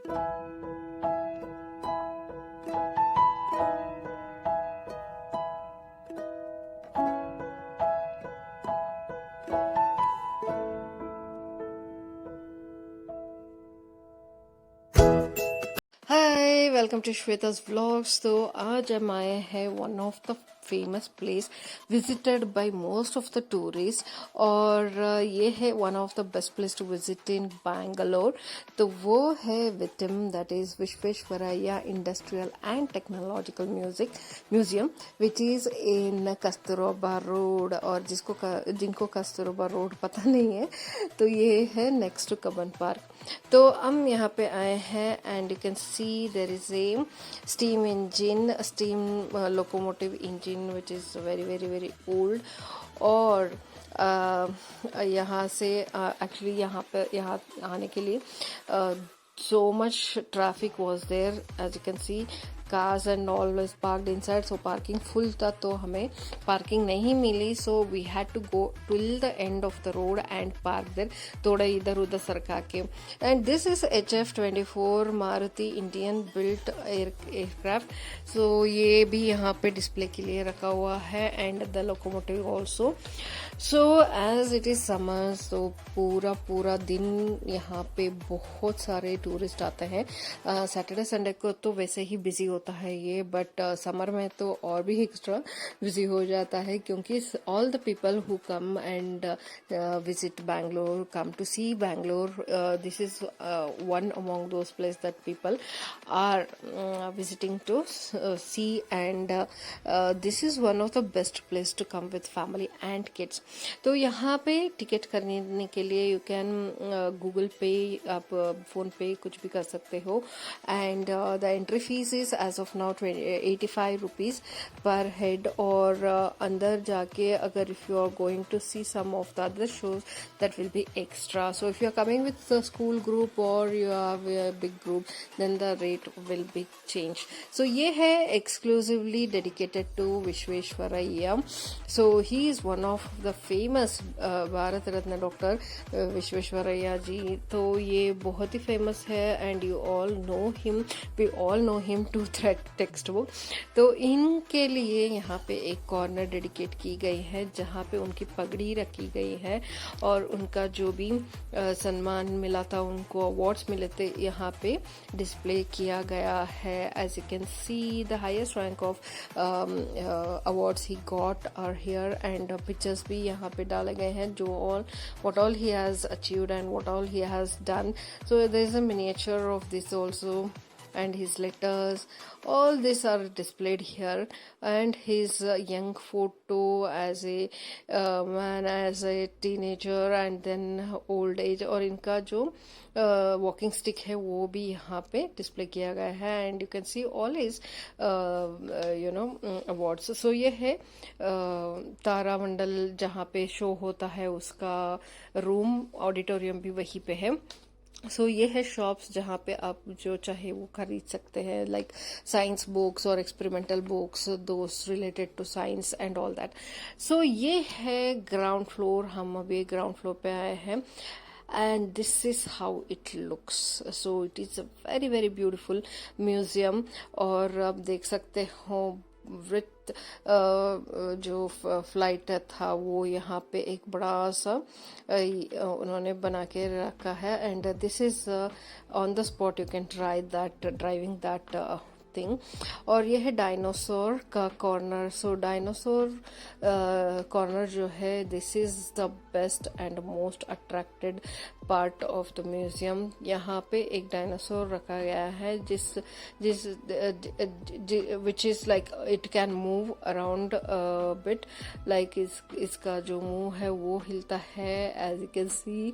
Hi, welcome to Shweta's vlogs. तो आज हम आए हैं one of the famous place visited by most of the tourist, और ये है one of the best place to visit in Bangalore. तो वो है VITM, that is Visvesvaraya industrial and technological museum which is in Kasturba road. और जिनको कस्तूरबा रोड पता नहीं है तो ये है नेक्स्ट टू कबन पार्क। तो हम यहाँ पे आए हैं and you can see there is a steam locomotive engine which is very very very old. और यहाँ से एक्चुअली यहाँ आने के लिए so much traffic was there, as you can see cars and all was parked inside, so parking full था तो हमें parking नहीं मिली, so we had to go till the end of the road and park there, थोड़ा इधर उधर सरका के। and this is HF-24 Maruti Indian built aircraft. so ये भी यहाँ पे डिस्प्ले के लिए रखा हुआ है and the locomotive also। so as it is summer, so पूरा दिन यहाँ पे बहुत सारे टूरिस्ट आते हैं। सैटरडे संडे को तो वैसे ही बिजी होता है ये, बट समर में तो और भी एक्स्ट्रा बिजी हो जाता है, क्योंकि all the people who come and visit Bangalore, come to see Bangalore, this is one among those place that people are visiting to see, and this is one of the best place to come with family and kids. तो यहाँ पे ticket खरीदने के लिए you can Google पे, आप phone पे कुछ भी कर सकते हो, and the entry fees is as of now 85 rupees per head. और अंदर जाके अगर if you are going to see some of the other shows that will be extra. So if you are coming with school group और you have a big group, then the rate will be changed. So ये है exclusively dedicated to Visvesvaraya. So he is one of the famous Bharat Ratna doctor Visvesvaraya ji. तो ये बहुत ही famous है and you all know him, we all know him to textbook. तो इनके लिए यहाँ पे एक कॉर्नर डेडिकेट की गई है जहाँ पे उनकी पगड़ी रखी गई है, और उनका जो भी सम्मान मिला था, उनको अवार्ड्स मिले थे, यहाँ पे डिस्प्ले किया गया है। As you can see the highest rank of awards he got are here, and pictures भी यहाँ पे डाले गए हैं जो what all he has achieved and what all he has done. So there is a miniature of this also, and his letters, all these are displayed here, and his young photo as a man, as a teenager, and then old age, और इनका जो walking stick है वो भी यहाँ पे display किया गया है, and you can see all his you know awards. So ये है तारामंडल जहाँ पे शो होता है, उसका रूम, ऑडिटोरियम भी वहीं पे है। सो ये है शॉप्स जहाँ पे आप जो चाहे वो खरीद सकते हैं, लाइक साइंस बुक्स और experimental books, those related to science and all that. So ये है ग्राउंड फ्लोर, हम अभी ग्राउंड फ्लोर पे आए हैं, and this is how it looks. So it is a very very beautiful museum, और आप देख सकते हो वृत्त जो फ्लाइट था वो यहाँ पे एक बड़ा सा उन्होंने बना के रखा है, and this is on the spot you can try that driving that thing. और ये है डायनासोर का कॉर्नर। सो डायनासोर कॉर्नर जो है, this is the best and most attracted part of the museum. यहाँ पे एक डायनासोर रखा गया है जिस which is like it can move around bit, like इसका जो मुंह है वो हिलता है, as you can see,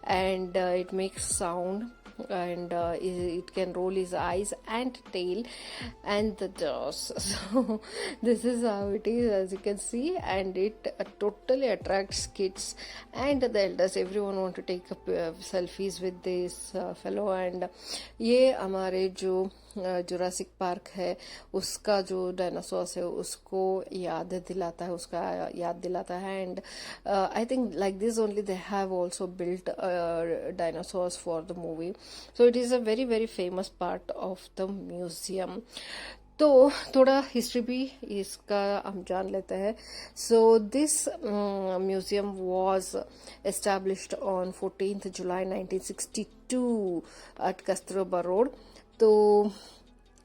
and it makes sound, and it can roll his eyes and tail and the jaws. So this is how it is, as you can see, and it totally attracts kids and the elders. Everyone want to take up selfies with this fellow, and ये हमारे जो Jurassic park है उसका जो dinosaurs है उसको याद दिलाता है, and I think like this only they have also built dinosaurs for the movie. So it is a very very famous part of the museum. तो थोड़ा हिस्ट्री भी इसका हम जान लेते हैं. So this museum was established on 14th July 1962 at Kasturba Road. तो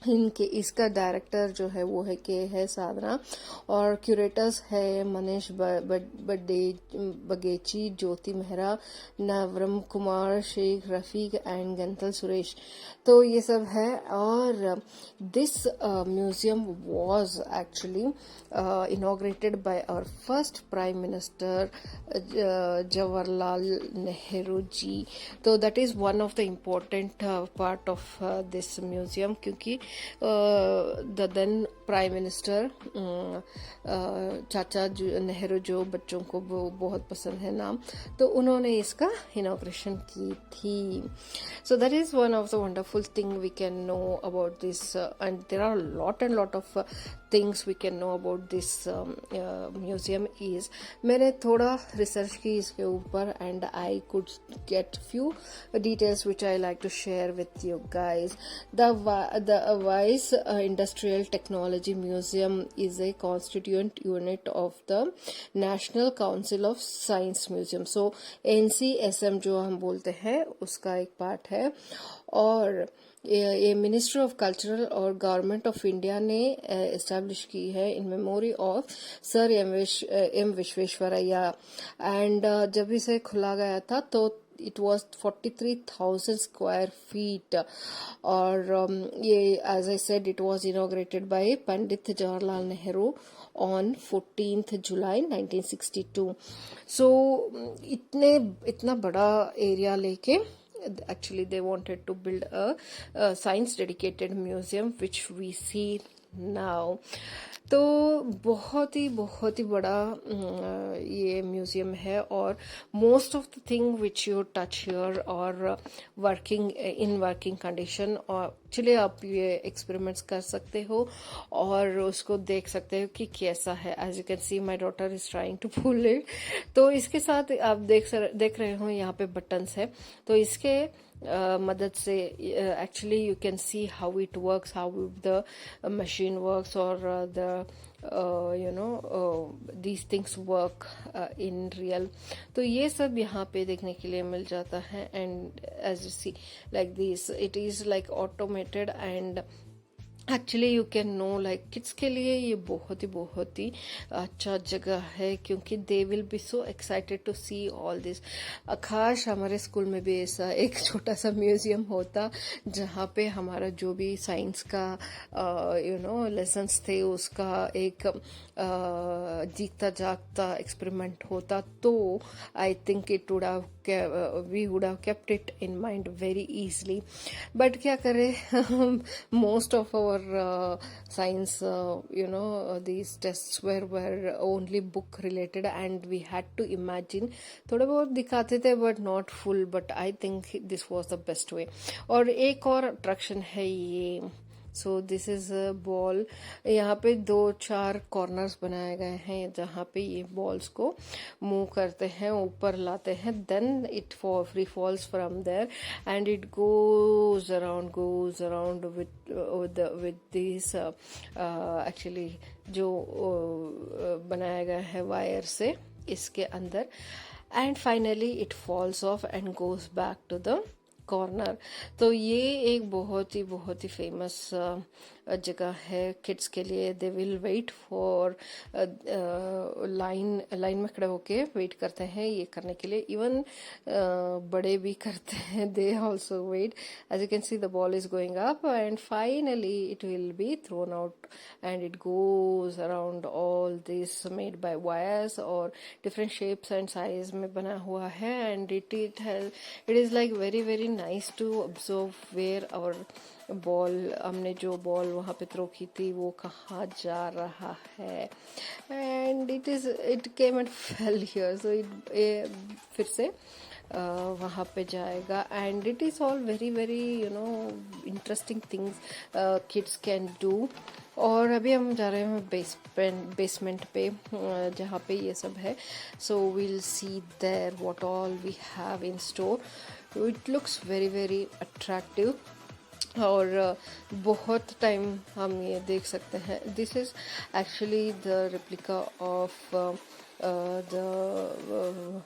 इनके इसका डायरेक्टर जो है वो है साधना, और क्यूरेटर्स है मनीष बगेची, ज्योति मेहरा, नवरम कुमार, शेख रफीक एंड गंतल सुरेश. तो ये सब है. और this museum was actually inaugurated by our first prime minister Jawaharlal Nehru ji. तो that is one of the important part of this museum, क्योंकि the then prime minister चाचा नेहरू, जो बच्चों को बहुत पसंद है नाम, तो उन्होंने इसका इनॉग्रेशन की थी. So that is one of the wonderful thing we can know about this, and there are a lot and lot of things we can know about this museum. is मैंने थोड़ा रिसर्च की इसके ऊपर, and I could get few details which I like to share with you guys. The Vice Industrial Technology Museum is a constituent unit of the National Council of Science Museum. So NCSM जो हम बोलते हैं उसका एक part है, और ये ministry of cultural और गवर्नमेंट ऑफ इंडिया ने एस्टैब्लिश की है in memory of sir M Visvesvaraya. And जब इसे खुला गया था तो it was 43,000 square feet, और ये as I said it was inaugurated by Pandit Jawaharlal Nehru on 14th July 1962. So इतना बड़ा एरिया लेके actually they wanted to build a science dedicated museum which we see now. तो बहुत ही बड़ा ये museum है, और most of the thing which you touch here और वर्किंग कंडीशन, और चलिए आप ये एक्सपेरिमेंट्स कर सकते हो और उसको देख सकते हो कि कैसा है. As you can see my daughter is trying to pull it. तो इसके साथ आप देख रहे हो यहाँ पे बटन्स है, तो इसके मदद से actually you can see how it works, how the machine works, or these things work in real. तो ये सब यहाँ पे देखने के लिए मिल जाता है. and as you see like this, it is like automated, and actually you can know like kids के लिए ये बहुत ही अच्छा जगह है, क्योंकि they will be so excited to see all this. काश हमारे स्कूल में भी ऐसा एक छोटा सा म्यूजियम होता जहाँ पे हमारा जो भी साइंस का लेसन्स थे उसका एक जीता जागता एक्सपेरिमेंट होता. तो I think it would have we would have kept it in mind very easily. But क्या करें, most of our science these tests were only book related, and we had to imagine. थोड़ा बहुत दिखाते थे but not full, but I think this was the best way. और एक और attraction है ये. सो दिस इज अ बॉल. यहाँ पे 2-4 कॉर्नर्स बनाए गए हैं जहाँ पे ये बॉल्स को मूव करते हैं, ऊपर लाते हैं, then it free falls from there and it goes around with this actually जो बनाया गया है वायर से इसके अंदर, and finally it falls off and goes back to the corner. तो ये एक बहुत ही फेमस जगह है किड्स के लिए. They will wait for line में खड़े होके वेट करते हैं ये करने के लिए. इवन बड़े भी करते हैं, they also wait. As you can see the ball is going up and finally it will be thrown out and it goes around all this made by wires और डिफरेंट शेप्स एंड साइज में बना हुआ है. And it is like very nice to observe where our ball, हमने जो ball वहाँ पे throw की थी वो कहाँ जा रहा है. And it came and fell here, so फिर से वहाँ पे जाएगा. And it is all very interesting things kids can do. और अभी हम जा रहे हैं बेसमेंट पे जहाँ पे ये सब है. So we'll see there what all we have in store. तो it looks very very attractive. और बहुत टाइम हम ये देख सकते हैं। This is actually the replica of the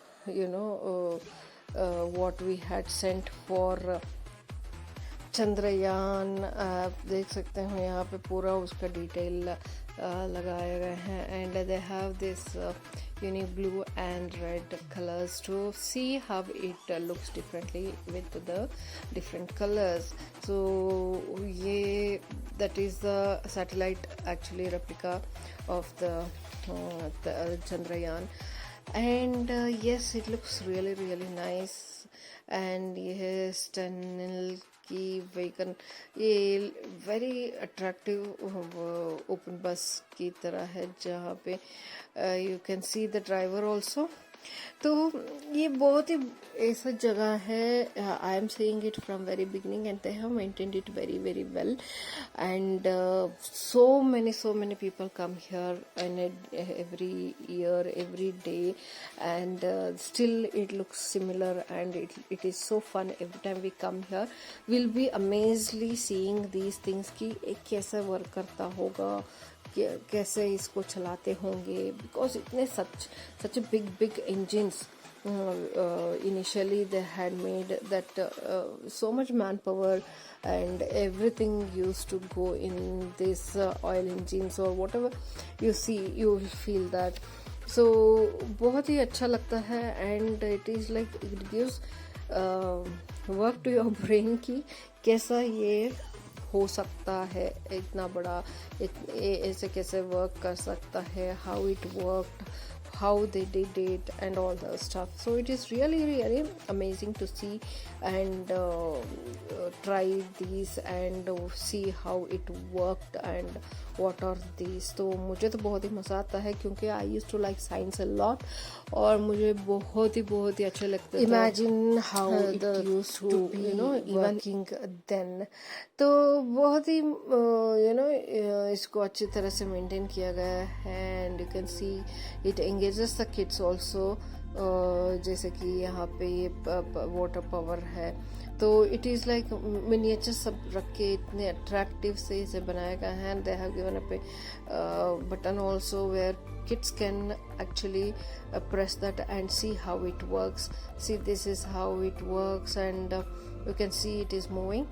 what we had sent for Chandrayaan. आप देख सकते हो यहाँ पे पूरा उसका डिटेल लगाए गए हैं। And they have this unique blue and red colors to see how it looks differently with the different colors. So ये that is the satellite actually replica of the Chandrayaan. And yes, it looks really really nice. And ये tunnel की vehicle ये very attractive open बस की तरह है, जहाँ पे you can see the driver also. तो ये बहुत ही ऐसा जगह है, I am saying it from very beginning, and they have maintained it very very well. And so many people come here and every year, every day, and still it looks similar, and it is so fun every time we come here. We'll be amazedly seeing these things कि कैसे work करता होगा, कैसे इसको चलाते होंगे, because इतने such a big engines. Initially they had made that so much manpower and everything used to go in this oil engines or whatever you see, you will feel that. So बहुत ही अच्छा लगता है, and it is like it gives work to your brain कि कैसा ये हो सकता है, इतना बड़ा ऐसे कैसे वर्क कर सकता है, how it worked, how they did it, and all the stuff. So it is really really amazing to see and try these and see how it worked and what are these. तो मुझे तो बहुत ही मज़ा आता है, क्योंकि I used to like science a lot, और मुझे बहुत ही अच्छे लगते थे। Imagine how it used to be, you know, working then. तो बहुत ही इसको अच्छी तरह से मेंटेन किया गया है, and you can see it engages the kids also. जैसे कि यहाँ पे ये वाटर पावर है, तो इट इज़ लाइक मिनिएचर सब रख के इतने अट्रैक्टिव से इसे बनाया गया है। And they have given a button also where kids can actually press that and see how it works. See, this is how it works, and you can see it is moving.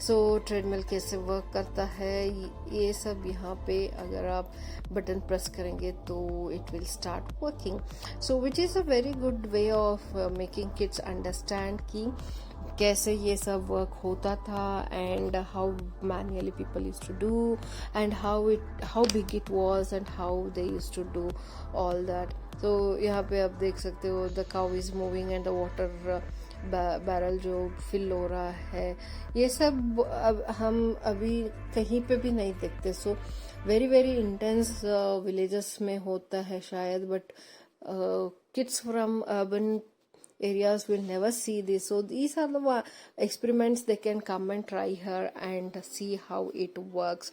So treadmill कैसे work करता है, ये सब यहाँ पे अगर आप button press करेंगे तो it will start working. So which is a very good way of making kids understand कि कैसे ये सब वर्क होता था, and how manually people use to do, and how big it was, and how they use to do all that. तो यहाँ पे आप देख सकते हो the cow is moving and the water barrel जो फिल हो रहा है, ये सब हम अभी कहीं पे भी नहीं देखते. So very very intense villages में होता है शायद, but kids from urban areas will never see this. So these are the experiments they can come and try here and see how it works.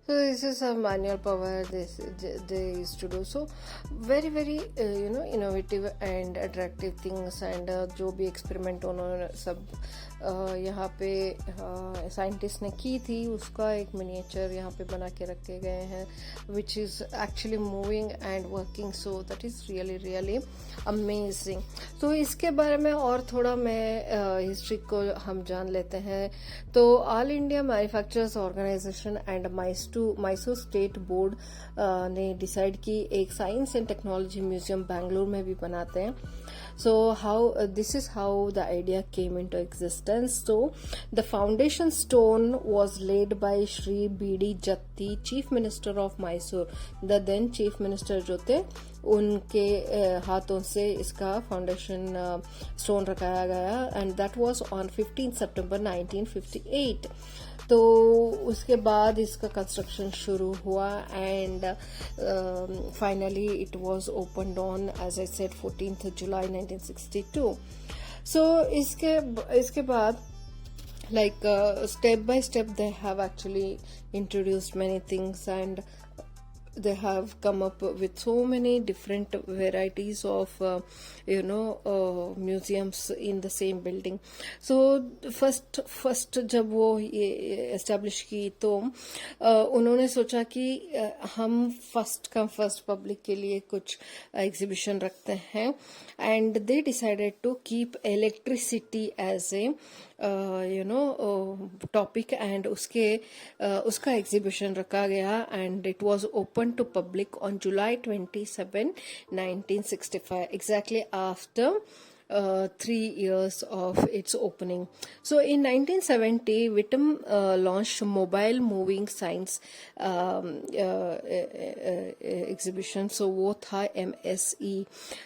So this is a manual power they used to do. So very very innovative and attractive things. And जो भी experiment उन्होंने सब यहाँ पे scientist ने की थी, उसका एक मिनिएचर यहाँ पे बना के रखे गए हैं, which is actually moving and working. So that is really really amazing. तो इसके बारे में और थोड़ा मैं हिस्ट्री को हम जान लेते हैं. तो all India manufacturers organisation and Mysore state board ने डिसाइड की एक science and technology museum Bengaluru में भी बनाते हैं. So how this is how the idea came into existence. So the foundation stone was laid by Shri B.D. Jatti, Chief Minister of Mysore. The then Chief Minister जो थे उनके हाथों से इसका फाउंडेशन स्टोन रखाया गया, एंड दैट वाज ऑन 15 सितंबर 1958. तो उसके बाद इसका कंस्ट्रक्शन शुरू हुआ, and finally it was opened on, as I said, 14th जुलाई 1962. सो इसके बाद like step by step they have actually introduced many things, and they have come up with so many different varieties of museums in the same building. So first जब वो ये establish की तो उन्होंने सोचा कि हम first come first public के लिए कुछ exhibition रखते हैं, and they decided to keep electricity as a topic, and उसका एग्जीबिशन रखा गया, and it was open to public on July 27, 1965, exactly after 3 years of its opening. So in 1970, Whittam launched mobile moving signs exhibition. So वो था MSE.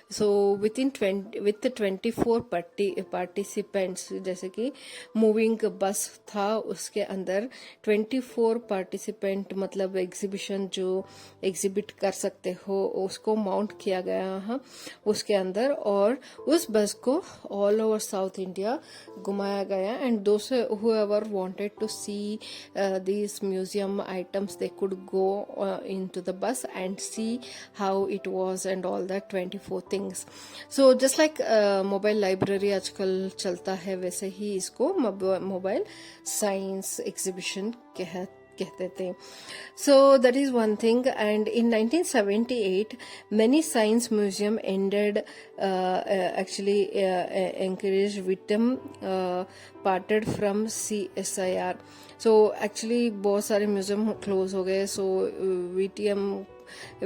So with the 24 participants, जैसे कि moving बस था, उसके अंदर 24 पार्टिसिपेंट मतलब एग्जीबिशन जो एग्जिबिट कर सकते हो उसको माउंट किया गया है उसके अंदर, और उस बस को ऑल ओवर साउथ इंडिया घुमाया गया, and those whoever wanted to see these museum items, they could go into the bus and see how it was and all that 24 things. So just like mobile library आजकल चलता है, वैसे ही इसको mobile science exhibition कहते थे. So that is one thing. And in 1978, many science museum encouraged Whittam parted from CSIR. So actually बहुत सारे museum close हो गए. So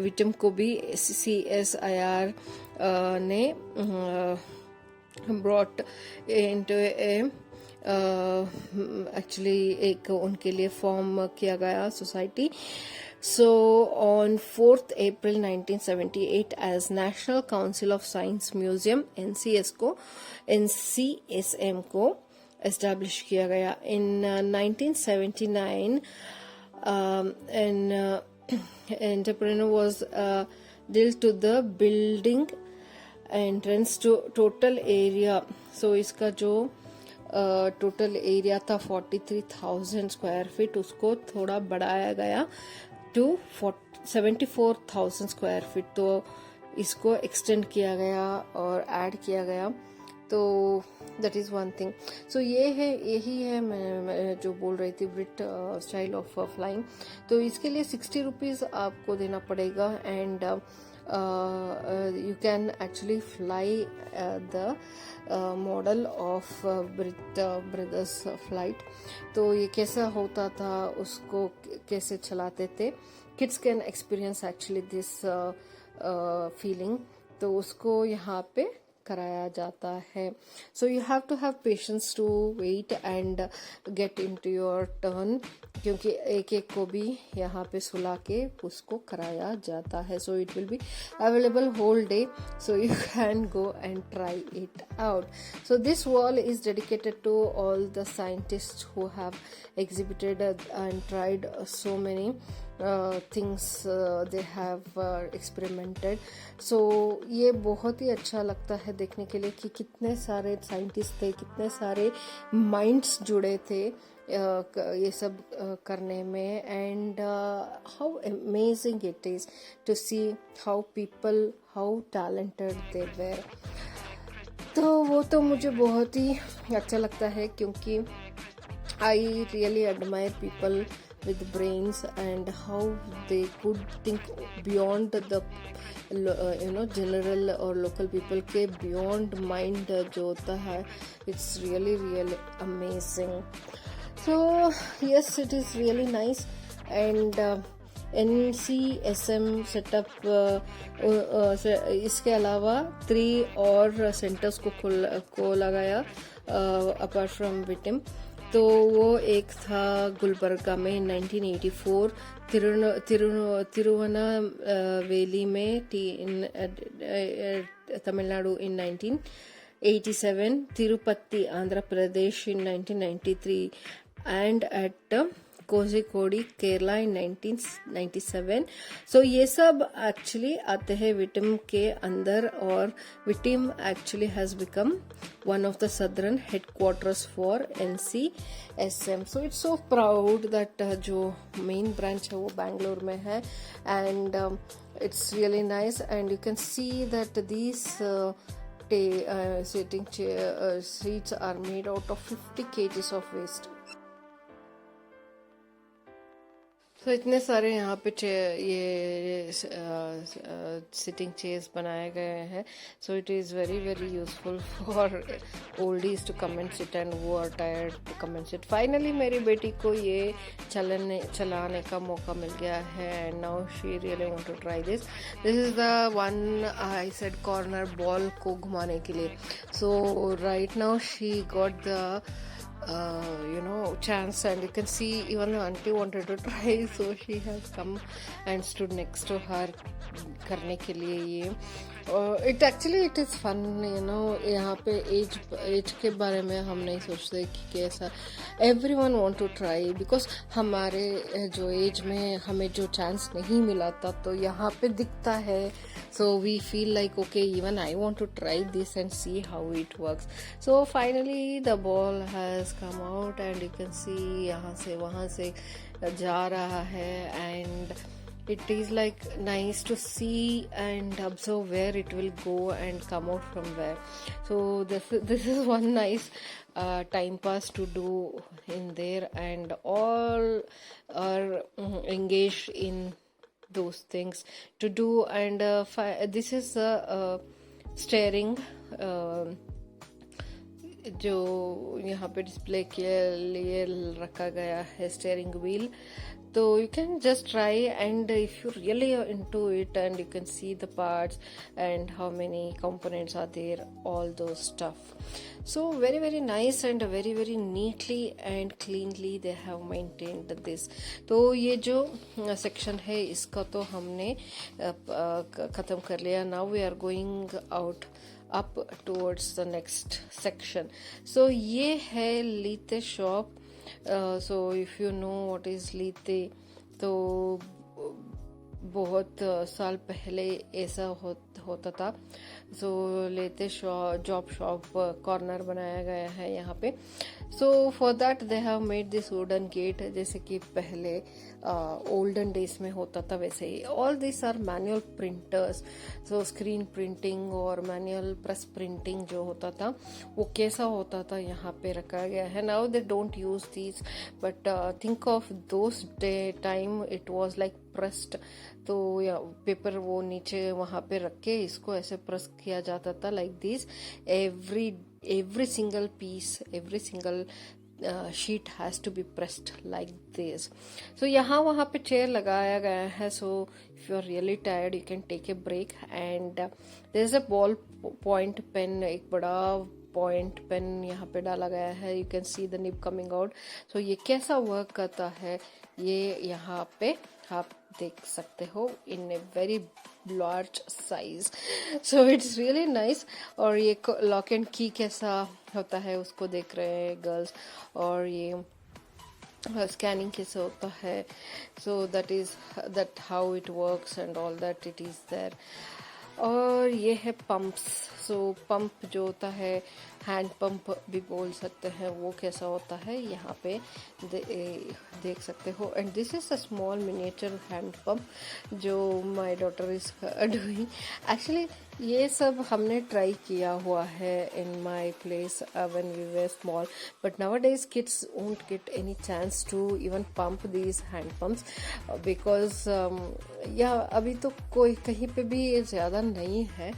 विटम को भी CSIR ने brought into a एक्चुअली एक उनके लिए फॉर्म किया गया society. So on 4th April 1978, as National Council of Science Museum NCSM को एस्टैब्लिश किया गया. In 1979, an entrepreneur was dealt to the building entrance to total area. So इसका जो टोटल एरिया था 43,000 स्क्वायर फीट, उसको थोड़ा बढ़ाया गया टू 74,000 स्क्वायर फीट. तो इसको एक्सटेंड किया गया और ऐड किया गया. तो दैट इज़ वन थिंग. सो यही है मैं जो बोल रही थी, ब्रिट स्टाइल ऑफ फ्लाइंग. तो इसके लिए 60 रुपीज़ आपको देना पड़ेगा, and you can actually fly the model of Brit Brothers flight. तो ये कैसा होता था, उसको कैसे चलाते थे. Kids can experience actually this feeling. तो उसको यहाँ पे कराया जाता है. So you have to have patience to wait and get into your turn, क्योंकि एक एक को भी यहाँ पे सुला के उसको कराया जाता है. So it will be available whole day, so you can go and try it out. So this wall is dedicated to all the scientists who have exhibited and tried so many things they have experimented. So ये बहुत ही अच्छा लगता है देखने के लिए कि कितने सारे साइंटिस्ट थे, कितने सारे माइंड्स जुड़े थे ये सब करने में, and how amazing it is to see how people, how talented they were. तो वो तो मुझे बहुत ही अच्छा लगता है, क्योंकि I really admire people with brains and how they could think beyond the general or local people के beyond mind जो होता है. It's really amazing. So yes, it is really nice, and NCSM setup, इसके अलावा 3 और centres को लगाया apart from विटिम। तो वो एक था गुलबर्गा में 1984, तिरुवनावेली में Tamil Nadu in 1987, Tirupati Andhra Pradesh in 1993, and at Kozhikode Kerala in 1997। So ये सब एक्चुअली आते हैं विटिम के अंदर, और VITM actually has become one of the southern headquarters for NCSM। So it's so proud that जो मेन ब्रांच है वो बैंगलोर में है, and it's really nice, and you can see that these sitting seats are made out of 50 kgs of waste। तो इतने सारे यहाँ पे ये सिटिंग चेयर्स बनाए गए हैं। So it is very very useful for oldies to come and sit, and वो are tired to come and sit. Finally मेरी बेटी को ये चलाने का मौका मिल गया है, and now she really want to try this. This is the one I said corner ball को घुमाने के लिए। So right now she got the chance, and you can see even the auntie wanted to try, so she has come and stood next to her करने के लिए ये। It actually it is fun, यहाँ पे as के बारे में हम नहीं सोचते कि कैसा, everyone want to try, because हमारे जो एज में हमें जो चांस नहीं मिला था तो यहाँ पे दिखता है। So we feel like, okay, even I want to try this and see how it works. So finally the ball has come out, and you can see यहाँ से वहाँ से जा रहा है, and it is like nice to see and observe where it will go and come out from where. So this is one nice time pass to do in there, and all are engaged in those things to do, and this is a steering जो यहाँ पे display के लिए रखा गया है, steering wheel. तो you can just try, and if you really are into it, and you can see the parts and how many components are there, all those stuff. So very very nice, and very very neatly and cleanly they have maintained this. तो ये जो section है इसका तो हमने ख़त्म कर लिया। Now we are going out up towards the next section. So ये है lathe shop. So if you know what is lathe, तो बहुत साल पहले ऐसा होता था। सो लेते जॉब शॉप कॉर्नर बनाया गया है यहाँ पे। So for that they have made this wooden gate, जैसे कि पहले ओल्डन डेज में होता था वैसे ही। All this are manual printers. So screen printing और मैनुअल प्रेस प्रिंटिंग जो होता था वो कैसा होता था यहाँ पे रखा गया है। Now they don't use this, but think of those day time it was like pressed. तो या पेपर वो नीचे वहाँ पे रख के इसको ऐसे प्रेस किया जाता था like this. every single piece, every single sheet has to be pressed like this. So यहाँ वहाँ पे चेयर लगाया गया है। So if you are really tired you can take a break, and there is a ball point pen, एक बड़ा point pen यहाँ पे डाला गया है। You can see the nib coming out. So ये कैसा वर्क करता है ये यहाँ पे आप देख सकते हो in a very large size. So it's really nice. और ये लॉक एंड की कैसा होता है उसको देख रहे हैं गर्ल्स, और ये स्कैनिंग कैसे होता है। So that how it works and all that it is there. और ये है पंप्स। सो पंप जो होता है हैंड पंप भी बोल सकते हैं, वो कैसा होता है यहाँ पे देख सकते हो। And this is a small miniature hand pump जो my daughter is doing. Actually ये सब हमने ट्राई किया हुआ है in my place when we were small, but nowadays kids won't get any chance to even pump these hand pumps, because या अभी तो कोई कहीं पे भी ज़्यादा नहीं है,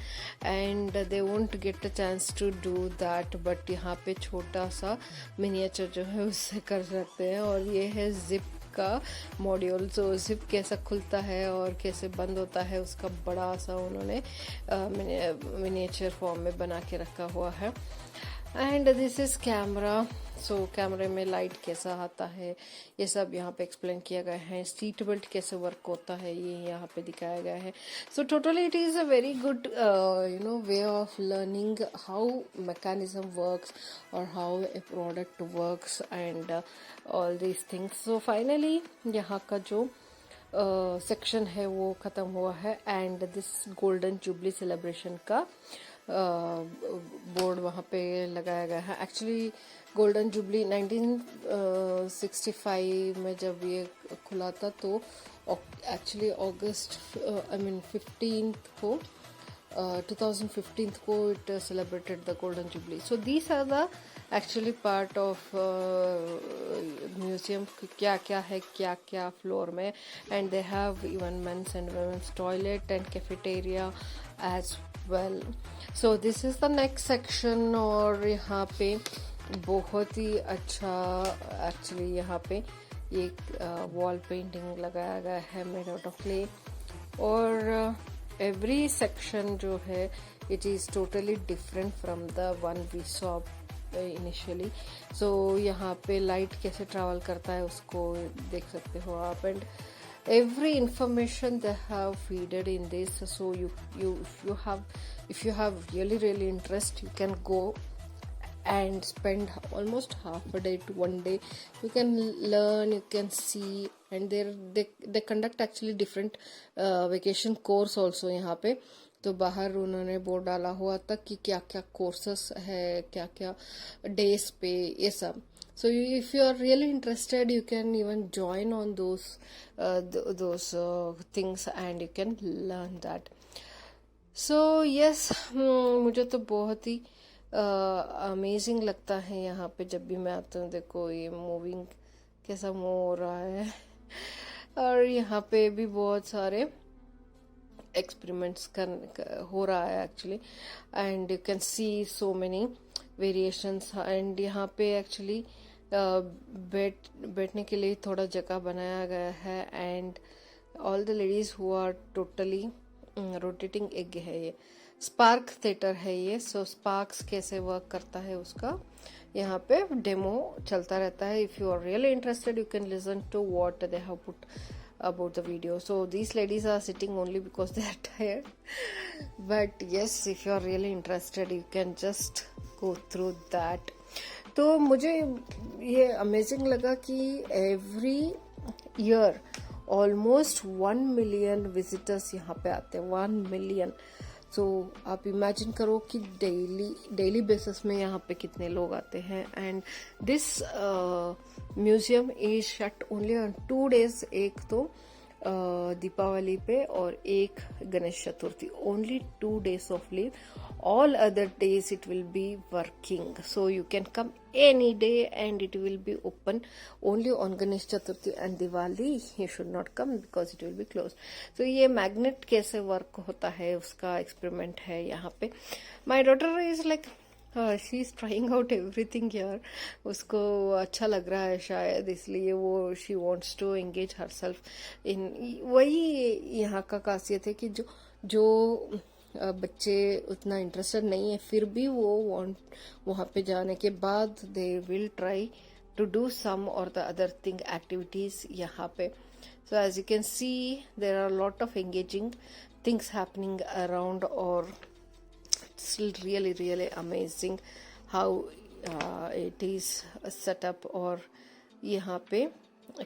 and they won't get a chance to do that. But यहाँ पे छोटा सा मिनिएचर जो है उससे कर सकते हैं। और ये है जिप का मॉड्यूल। सो जिप कैसा खुलता है और कैसे बंद होता है उसका बड़ा सा उन्होंने मिनिएचर फॉर्म में बना के रखा हुआ है। And this is camera. So कैमरे में लाइट कैसा आता है ये सब यहाँ पे एक्सप्लेन किया गया है। सीट बेल्ट कैसे वर्क होता है ये यहाँ पे दिखाया गया है। So totally it is a very good way of learning how mechanism works और how a product works and all these things. So finally यहाँ का जो सेक्शन है वो ख़त्म हुआ है। And this golden jubilee celebration का बोर्ड वहाँ पे लगाया गया है। एक्चुअली गोल्डन जुबली 1965 में जब ये खुला था तो एक्चुअली अगस्त 15 को 2015 को it celebrated the golden jubilee. So these are the actually part of museum. क्या क्या है क्या क्या फ्लोर में। And they have even men's and women's toilet and cafeteria as well. So this is the next section. और यहाँ पे बहुत ही अच्छा एक्चुअली यहाँ पे एक वॉल पेंटिंग लगाया गया है मेड आउट ऑफ क्ले। और एवरी सेक्शन जो है it is totally different from the one we saw initially. So यहाँ पे लाइट कैसे ट्रैवल करता है उसको देख सकते हो आप। And every information they have feeded in this. So if you have really interest, you can go and spend almost half a day to one day. You can learn, you can see, and they conduct actually different vacation course also यहाँ पे। तो बाहर उन्होंने board डाला हुआ था कि क्या क्या कोर्सेस है क्या क्या डेज पे ये सब। So if you are really interested, you can even join on those things and you can learn that. So yes, मुझे तो बहुत ही अमेजिंग लगता है यहाँ पे जब भी मैं आती हूँ। देखो ये मूविंग कैसा मूव हो रहा है। और यहाँ पे भी बहुत सारे एक्सपेरिमेंट्स हो रहा है actually. And you can see so many variations. And यहाँ पे एक्चुअली बैठने के लिए थोड़ा जगह बनाया गया है। And all the ladies who are totally rotating egg है ये स्पार्क थिएटर है ये। सो स्पार्क्स कैसे वर्क करता है उसका यहाँ पे डेमो चलता रहता है। If you are really interested you can listen to what they have put about the video. So these ladies are sitting only because they are tired, but yes, if you are really interested you can just go through that. तो मुझे ये amazing लगा कि every year almost 1 million visitors यहाँ पे आते हैं। 1 million. सो आप इमेजिन करो कि डेली बेसिस में यहाँ पे कितने लोग आते हैं। And this museum is shut only on 2 days। एक तो दीपावली पे और एक Ganesh Chaturthi. Only 2 days of leave. All other days it will be working. So you can come any day and it will be open only on Ganesh Chaturthi and Diwali. You should not come because it will be closed. So ये magnet कैसे work होता है उसका experiment है यहाँ पे। My daughter is like she is trying out everything here. उसको अच्छा लग रहा है शायद इसलिए वो she wants to engage herself in। वही यहाँ का खासियत है कि जो बच्चे उतना इंटरेस्टेड नहीं है फिर भी वो वहाँ पे जाने के बाद they will try to do some और द अदर थिंग एक्टिविटीज यहाँ पे। So as you can see there are lot of engaging things happening around. और it's really amazing how it is set up. और यहाँ पे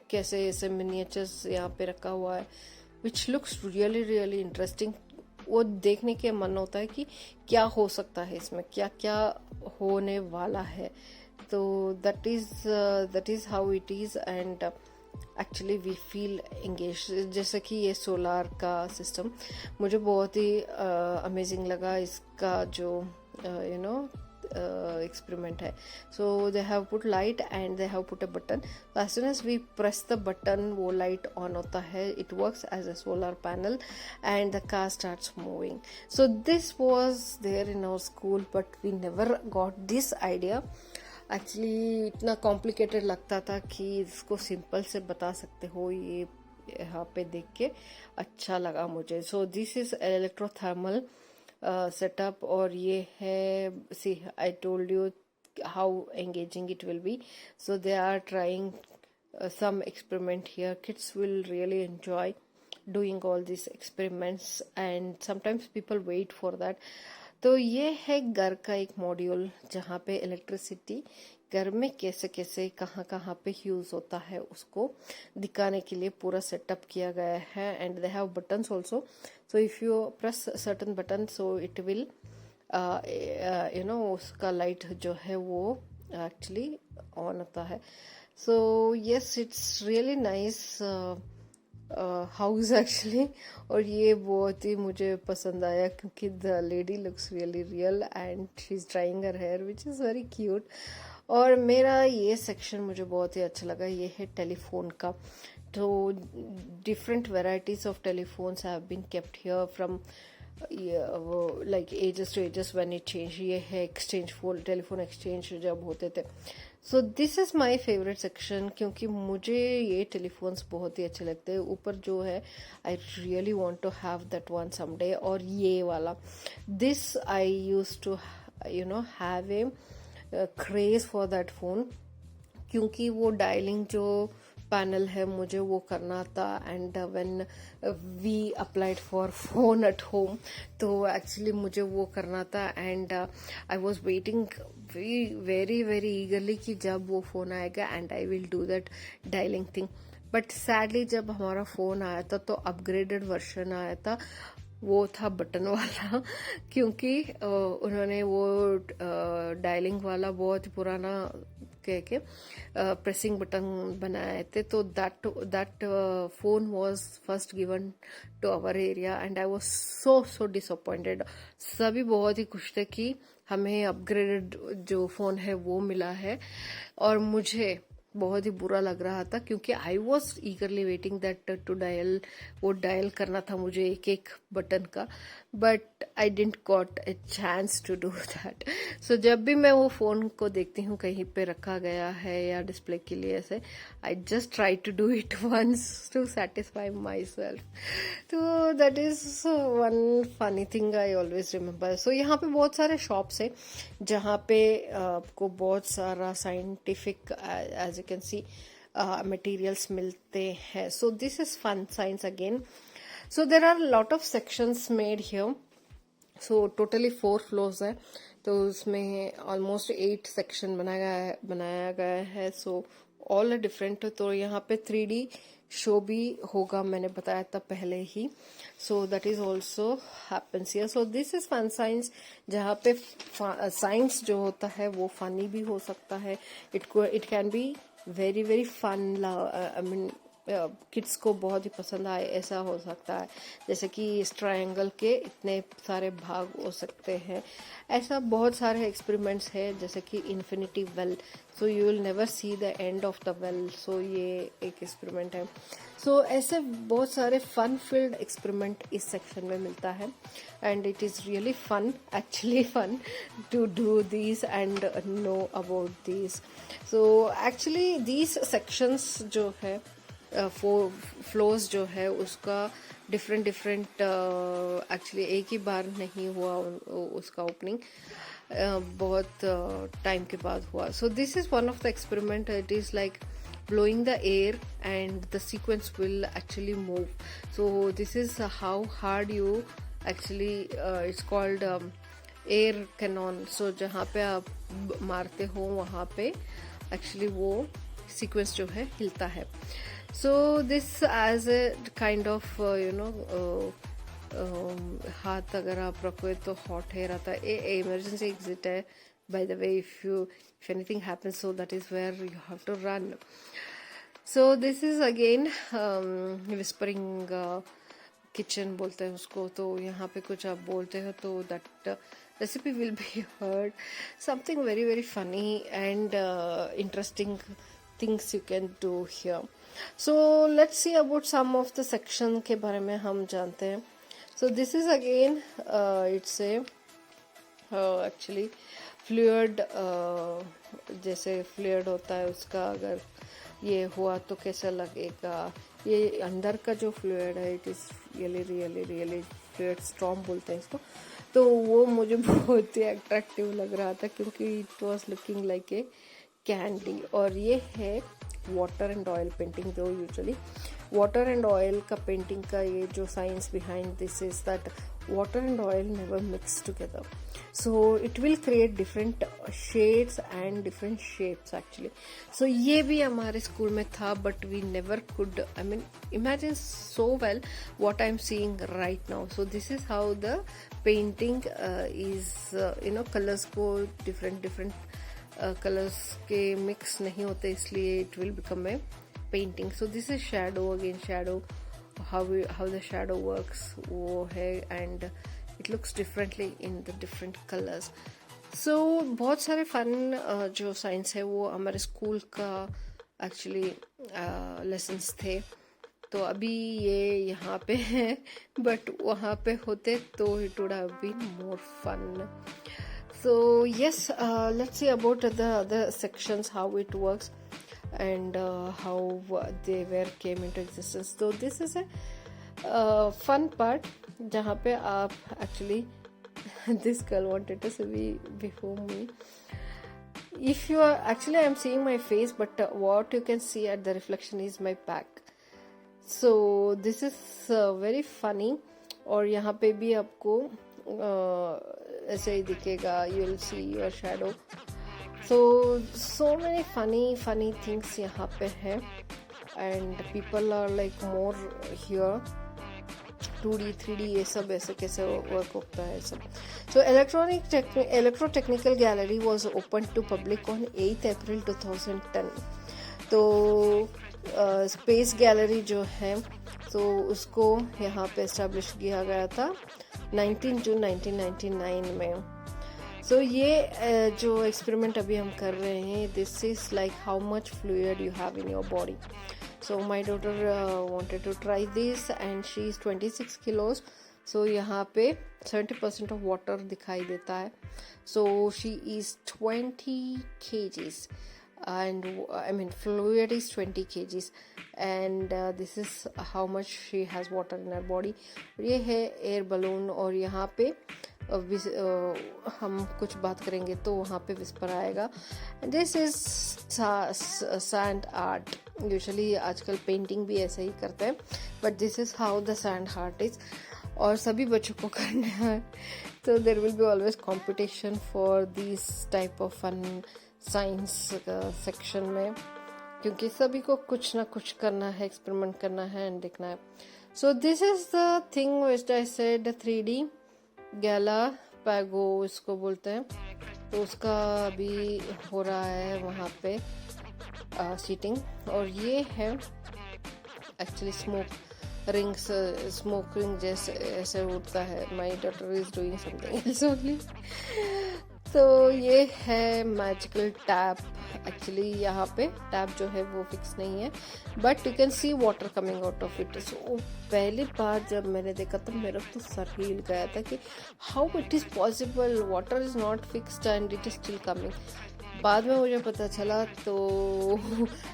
कैसे ऐसे miniatures यहाँ पे रखा हुआ है विच लुक्स रियली इंटरेस्टिंग। वो देखने के मन होता है कि क्या हो सकता है इसमें क्या क्या होने वाला है। तो that is how it is. And actually we feel engage. जैसे कि ये सोलार का सिस्टम मुझे बहुत ही अमेजिंग लगा इसका जो experiment है। So they have put light and they have put a button. So as soon as we press the button वो light on होता है। It works as a solar panel and the car starts moving. So this was there in our school but we never got this idea actually इतना complicated लगता था कि इसको simple से बता सकते हो, ये यहाँ पे देख के अच्छा लगा मुझे। So this is electrothermal setup, और ये है, see I told you how engaging it will be. So they are trying some experiment here. Kids will really enjoy doing all these experiments, and sometimes people wait for that. तो ये है घर का एक module जहाँ पे electricity घर में कैसे कैसे कहाँ कहाँ पे यूज होता है उसको दिखाने के लिए पूरा सेटअप किया गया है। And they have buttons also, so if you press certain button so it will उसका लाइट जो है वो एक्चुअली ऑन होता है। So yes, it's really nice house actually, और ये बहुत ही मुझे पसंद आया क्योंकि the lady looks really real and she is trying her hair which is very cute. और मेरा ये सेक्शन मुझे बहुत ही अच्छा लगा, ये है टेलीफोन का। तो different varieties of telephones have been kept here from like ages to ages when it change. ये है एक्सचेंज, फोन टेलीफोन एक्सचेंज जब होते थे। So this is my favourite section क्योंकि मुझे ये टेलीफोन्स बहुत ही अच्छे लगते हैं। ऊपर जो है I really want to have that one someday. और ये वाला, this I use to have a craze for that phone, क्योंकि वो डायलिंग जो पैनल है मुझे वो करना था। And when we applied for phone at home तो एक्चुअली मुझे वो करना था। And I was waiting very very eagerly कि जब वो फोन आएगा and I will do that dialling thing. But sadly जब हमारा फोन आया था तो अपग्रेडेड वर्जन आया था, वो था बटन वाला क्योंकि उन्होंने वो डायलिंग वाला बहुत पुराना कह के प्रेसिंग बटन बनाए थे। तो that phone was first given to our area and I was so disappointed. सभी बहुत ही खुश थे कि हमें अपग्रेडेड जो फोन है वो मिला है, और मुझे बहुत ही बुरा लग रहा था क्योंकि I was eagerly waiting that to dial, वो डायल करना था मुझे एक एक बटन का, but I didn't got a chance to do that. So जब भी मैं वो फोन को देखती हूँ कहीं पे रखा गया है या डिस्प्ले के लिए ऐसे, I just try to do it once to satisfy my self. तो that is one funny thing I always remember. So यहाँ पे बहुत सारे शॉप्स है जहाँ पे आपको बहुत सारा scientific as you can see materials मिलते हैं। So this is fun science again. So there are lot of sections made here. So totally 4 floors है, तो उसमें ऑलमोस्ट 8 सेक्शन बनाया गया है। So all are different. तो यहाँ पे 3D शो भी होगा, मैंने बताया था पहले ही। So that is also happens here. So this is fun science, जहाँ पे साइंस जो होता है वो फनी भी हो सकता है। It can be very very fun. I mean kids को बहुत ही पसंद आए ऐसा हो सकता है, जैसे कि इस ट्रायंगल के इतने सारे भाग हो सकते हैं। ऐसा बहुत सारे एक्सपेरिमेंट्स हैं, जैसे कि infinity well, so you will never see the end of the well. So ये एक एक्सपेरिमेंट है। सो ऐसे बहुत सारे फन फील्ड एक्सपेरिमेंट इस सेक्शन में मिलता है, and it is really fun, actually fun to do this and know about this. So actually this sections जो है, 4 फ्लोर्स जो है उसका डिफरेंट एक्चुअली एक ही बार नहीं हुआ उसका ओपनिंग, बहुत टाइम के बाद हुआ। सो this is one of the experiment. It is like blowing the air and the sequence will actually move. So this is how hard you actually it's called air cannon. So जहाँ पे आप मारते हो वहाँ पे एक्चुअली वो sequence जो है हिलता है। So this as a kind of हाथ अगर आप रखोगे तो हॉट एयर आता है। इमरजेंसी एग्जिट है by the way, if anything happens, so that is where you have to run. So this is again whispering kitchen बोलते हैं उसको। तो यहाँ पे कुछ आप बोलते हो तो that recipe will be heard. Something very very funny and interesting things you can do here. So let's see about some of the section के बारे में हम जानते हैं। So this is again it's a actually fluid, जैसे fluid होता है उसका अगर ये हुआ तो कैसा लगेगा। ये अंदर का जो फ्लूइड है it is really really really fluid storm बोलते हैं इसको। तो वो मुझे बहुत ही अट्रैक्टिव लग रहा था क्योंकि it was looking like a candy. और ये है वाटर एंड ऑयल पेंटिंग। जो यूजुअली वाटर एंड ऑयल का पेंटिंग का ये जो science behind this is that water and oil never mix together, so it will create different shades and different shapes actually. So ये भी हमारे school में था, but we never could, I mean, imagine so well what I'm seeing right now. So this is how the painting is, colors को different colors के mix नहीं होते, इसलिए it will become a painting. So this is shadow, again shadow, how the shadow works वो है, and it looks differently in the different colors. So बहुत सारे fun जो साइंस है वो हमारे स्कूल का एक्चुअली लेसन्स थे। तो अभी ये यहाँ पे है, बट वहाँ पे होते तो it would have been more fun. So yes, let's see about the other sections, how it works and how they came into existence. So this is a fun part जहाँ पे आप actually this girl wanted to see before me. If you are actually, I'm seeing my face, but what you can see at the reflection is my back. So this is very funny. और यहाँ पे भी आपको ऐसे ही दिखेगा, you will see your shadow. So many funny things यहाँ पे है, and people are like more here. 2D 3D ये सब ऐसे कैसे वर्क होता है सब. So electrotechnical gallery was opened to public on 8th April 2010. तो स्पेस गैलरी जो है तो उसको यहाँ पे एस्टेब्लिश किया गया था 19 जून 1999 में. सो ये जो एक्सपेरिमेंट अभी हम कर रहे हैं, this is like how much fluid you have in your body. So my daughter wanted to try this and she is 26 kilos. So यहाँ पे 70% ऑफ वाटर दिखाई देता है. So she is 20 kgs and I mean fluid is 20 kgs and this is how much she has water in her body. ये है air balloon और यहाँ पे हम कुछ बात करेंगे तो वहाँ पे विस्पर आएगा. This is sand art. Usually आजकल पेंटिंग भी ऐसे ही करते हैं, but this is how the sand art is. और सभी बच्चों को करना है, तो there will be always competition for this type of fun science section में, क्योंकि सभी को कुछ ना कुछ करना है, एक्सपेरिमेंट करना है एंड देखना है. So this is the thing which I said, 3D गैलापागो इसको बोलते हैं. तो उसका अभी हो रहा है वहाँ पे सीटिंग. और ये है एक्चुअली स्मोक रिंग जैसे ऐसे उड़ता है. माई daughter is doing something else only. तो ये है मैजिकल टैप. एक्चुअली यहाँ पे टैप जो है वो फिक्स नहीं है, but you can see water coming out of it. So पहली बार जब मैंने देखा तो मेरा तो सर हिल गया था कि how it is possible, water is not fixed and it is still coming. बाद में मुझे पता चला तो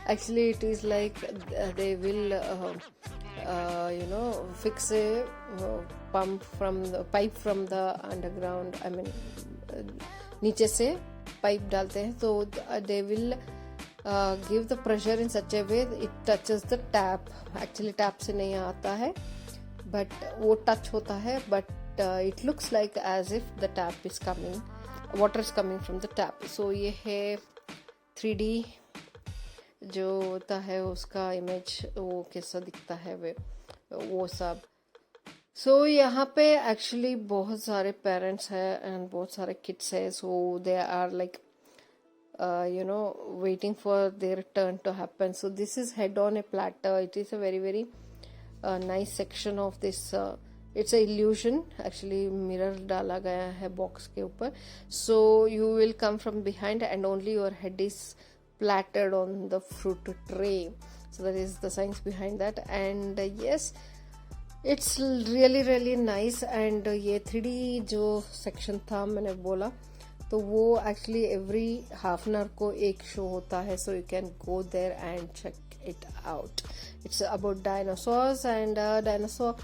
actually it is like they will fix a pipe from the underground. I mean नीचे से पाइप डालते हैं, तो they will give the pressure in such a way it touches the tap. Actually tap से नहीं आता है, but वो touch होता है, but it looks like as if the tap is coming, water is coming from the tap. So ये है 3D जो होता है उसका इमेज, वो कैसा दिखता है वो सब. सो यहाँ पे एक्चुअली बहुत सारे पेरेंट्स हैं एंड बहुत सारे किड्स हैं. So they are like waiting for their turn to happen. So this is head on a platter. It is a very very nice section of this. It's a illusion. Actually mirror डाला गया है box के ऊपर. So you will come from behind and only your head is plattered on the fruit tray. So that is the science behind that. And yes, it's really really nice. And ये 3D जो section था मैंने बोला तो वो actually every half an hour को एक show होता है, so you can go there and check it out. It's about dinosaurs and dinosaur